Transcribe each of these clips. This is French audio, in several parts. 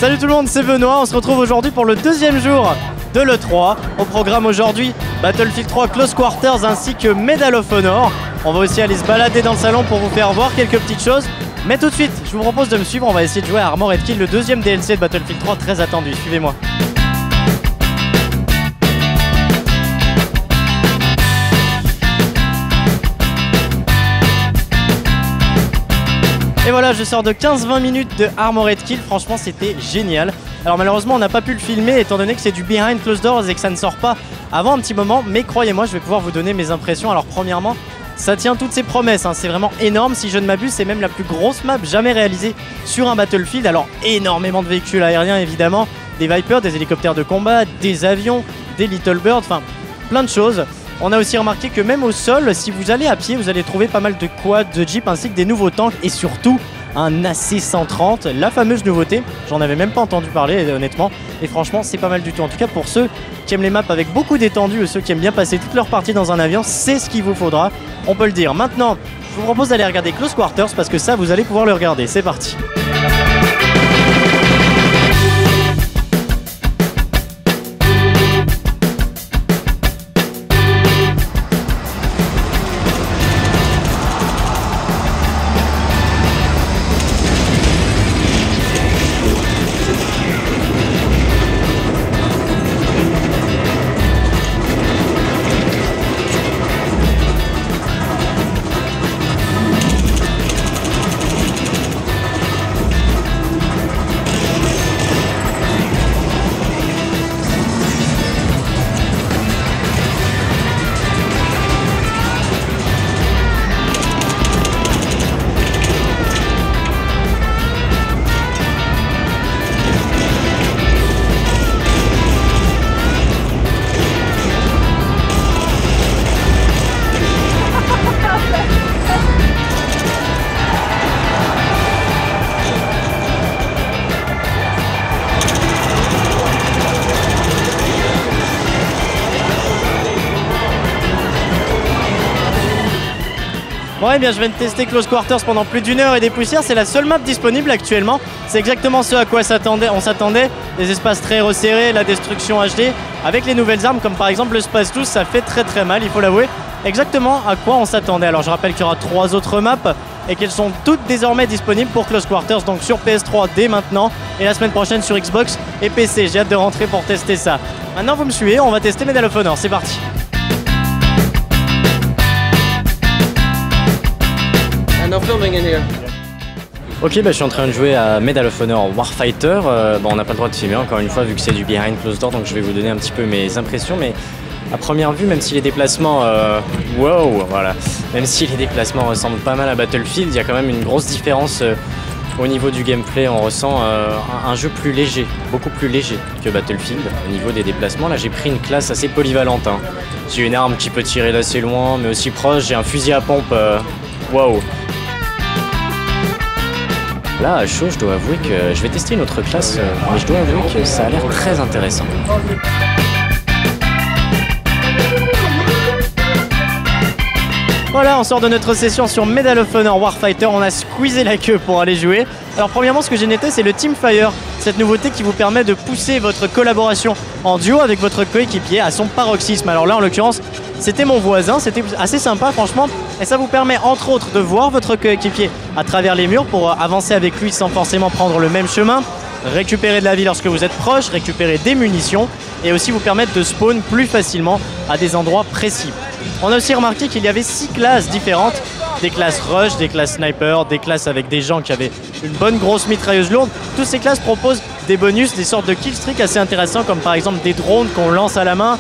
Salut tout le monde, c'est Benoît. On se retrouve aujourd'hui pour le deuxième jour de l'E3. Au programme aujourd'hui, Battlefield 3 Close Quarters ainsi que Medal of Honor. On va aussi aller se balader dans le salon pour vous faire voir quelques petites choses. Mais tout de suite, je vous propose de me suivre. On va essayer de jouer à Armored Kill, le deuxième DLC de Battlefield 3 très attendu. Suivez-moi. Et voilà, je sors de 15-20 minutes de Armored Kill, franchement c'était génial. Alors malheureusement on n'a pas pu le filmer étant donné que c'est du behind closed doors et que ça ne sort pas avant un petit moment. Mais croyez-moi, je vais pouvoir vous donner mes impressions. Alors premièrement, ça tient toutes ses promesses, hein. C'est vraiment énorme, si je ne m'abuse, c'est même la plus grosse map jamais réalisée sur un Battlefield. Alors énormément de véhicules aériens évidemment, des Vipers, des hélicoptères de combat, des avions, des Little Birds, enfin plein de choses. On a aussi remarqué que même au sol, si vous allez à pied, vous allez trouver pas mal de quads, de jeeps ainsi que des nouveaux tanks et surtout un AC-130, la fameuse nouveauté. J'en avais même pas entendu parler honnêtement et franchement c'est pas mal du tout. En tout cas pour ceux qui aiment les maps avec beaucoup d'étendue et ceux qui aiment bien passer toute leur partie dans un avion, c'est ce qu'il vous faudra, on peut le dire. Maintenant, je vous propose d'aller regarder Close Quarters parce que ça vous allez pouvoir le regarder. C'est parti. Bon, eh bien, je viens de tester Close Quarters pendant plus d'une heure et des poussières. C'est la seule map disponible actuellement. C'est exactement ce à quoi on s'attendait. Des espaces très resserrés, la destruction HD. Avec les nouvelles armes, comme par exemple le Space 12, ça fait très mal, il faut l'avouer. Exactement à quoi on s'attendait. Alors, je rappelle qu'il y aura 3 autres maps et qu'elles sont toutes désormais disponibles pour Close Quarters. Donc sur PS3 dès maintenant et la semaine prochaine sur Xbox et PC. J'ai hâte de rentrer pour tester ça. Maintenant, vous me suivez, on va tester Medal of Honor. C'est parti. No filming in here. Ok, bah, je suis en train de jouer à Medal of Honor Warfighter. Bon, on n'a pas le droit de filmer encore une fois vu que c'est du behind closed door, donc je vais vous donner un petit peu mes impressions. Mais à première vue, même si les déplacements, wow, voilà, même si les déplacements ressemblent pas mal à Battlefield, il y a quand même une grosse différence au niveau du gameplay. On ressent un jeu plus léger, beaucoup plus léger que Battlefield au niveau des déplacements. Là, j'ai pris une classe assez polyvalente, hein. J'ai une arme qui peut tirer d'assez loin, mais aussi proche. J'ai un fusil à pompe, wow. Là, à chaud, je dois avouer que je vais tester une autre classe, mais je dois avouer que ça a l'air très intéressant. Voilà, on sort de notre session sur Medal of Honor Warfighter. On a squeezé la queue pour aller jouer. Alors premièrement, ce que j'ai noté, c'est le Teamfire, cette nouveauté qui vous permet de pousser votre collaboration en duo avec votre coéquipier à son paroxysme. Alors là, en l'occurrence, c'était mon voisin, c'était assez sympa franchement. Et ça vous permet entre autres de voir votre coéquipier à travers les murs pour avancer avec lui sans forcément prendre le même chemin, récupérer de la vie lorsque vous êtes proche, récupérer des munitions et aussi vous permettre de spawn plus facilement à des endroits précis. On a aussi remarqué qu'il y avait 6 classes différentes, des classes rush, des classes sniper, des classes avec des gens qui avaient une bonne grosse mitrailleuse lourde. Toutes ces classes proposent des bonus, des sortes de killstreaks assez intéressants comme par exemple des drones qu'on lance à la main,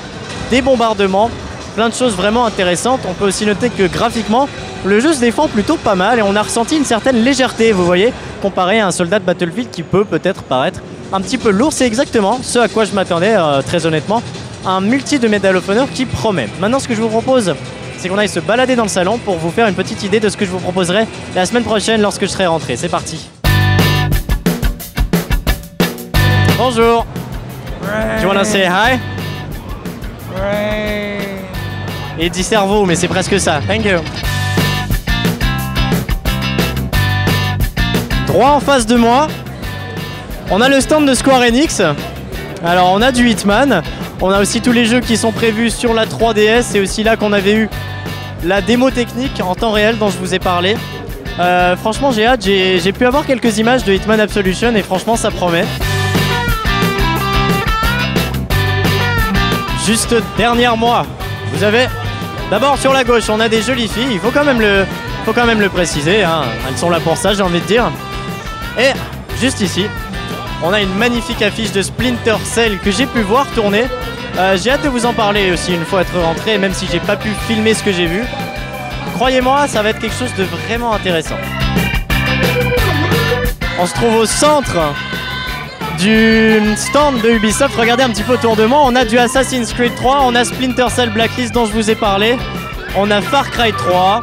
des bombardements, plein de choses vraiment intéressantes. On peut aussi noter que graphiquement, le jeu se défend plutôt pas mal et on a ressenti une certaine légèreté, vous voyez, comparé à un soldat de Battlefield qui peut peut-être paraître un petit peu lourd. C'est exactement ce à quoi je m'attendais, très honnêtement. Un multi de Medal of Honor qui promet. Maintenant, ce que je vous propose, c'est qu'on aille se balader dans le salon pour vous faire une petite idée de ce que je vous proposerai la semaine prochaine lorsque je serai rentré. C'est parti. Bonjour. Do you wanna say hi? Il dit cerveau, mais c'est presque ça. Thank you. Droit en face de moi, On a le stand de Square Enix. Alors on a du Hitman. On a aussi tous les jeux qui sont prévus sur la 3DS. C'est aussi là qu'on avait eu la démo technique en temps réel dont je vous ai parlé. Franchement j'ai hâte, j'ai pu avoir quelques images de Hitman Absolution et franchement ça promet. Juste derrière moi, vous avez d'abord sur la gauche on a des jolies filles, il faut quand même le préciser, hein. Elles sont là pour ça j'ai envie de dire. Et juste ici, on a une magnifique affiche de Splinter Cell que j'ai pu voir tourner. J'ai hâte de vous en parler aussi une fois être rentré, même si j'ai pas pu filmer ce que j'ai vu. Croyez-moi, ça va être quelque chose de vraiment intéressant. On se trouve au centre du stand de Ubisoft. Regardez un petit peu autour de moi, on a du Assassin's Creed 3, on a Splinter Cell Blacklist dont je vous ai parlé, on a Far Cry 3,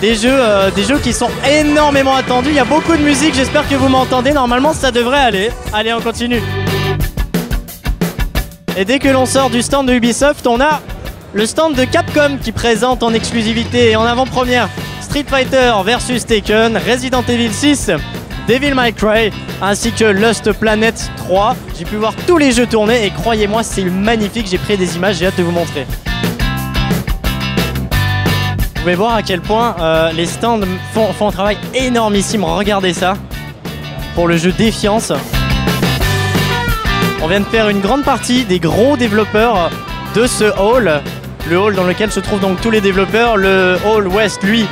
des jeux qui sont énormément attendus. Il y a beaucoup de musique, j'espère que vous m'entendez, normalement ça devrait aller. Allez, on continue. Et dès que l'on sort du stand de Ubisoft, on a le stand de Capcom qui présente en exclusivité et en avant-première Street Fighter vs Tekken, Resident Evil 6, Devil May Cry, ainsi que Lost Planet 3. J'ai pu voir tous les jeux tourner et croyez-moi, c'est magnifique. J'ai pris des images, j'ai hâte de vous montrer. Vous pouvez voir à quel point les stands font un travail énormissime. Regardez ça, pour le jeu Défiance. On vient de faire une grande partie des gros développeurs de ce hall. Le hall dans lequel se trouvent donc tous les développeurs. Le hall West, lui,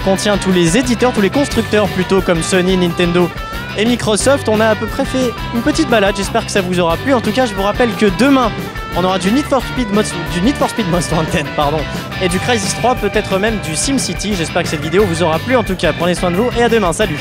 contient tous les éditeurs, tous les constructeurs plutôt, comme Sony, Nintendo et Microsoft. On a à peu près fait une petite balade, j'espère que ça vous aura plu. En tout cas, je vous rappelle que demain, on aura du Need for Speed Most Wanted, et du Crysis 3, peut-être même du SimCity. J'espère que cette vidéo vous aura plu. En tout cas, prenez soin de vous et à demain, salut.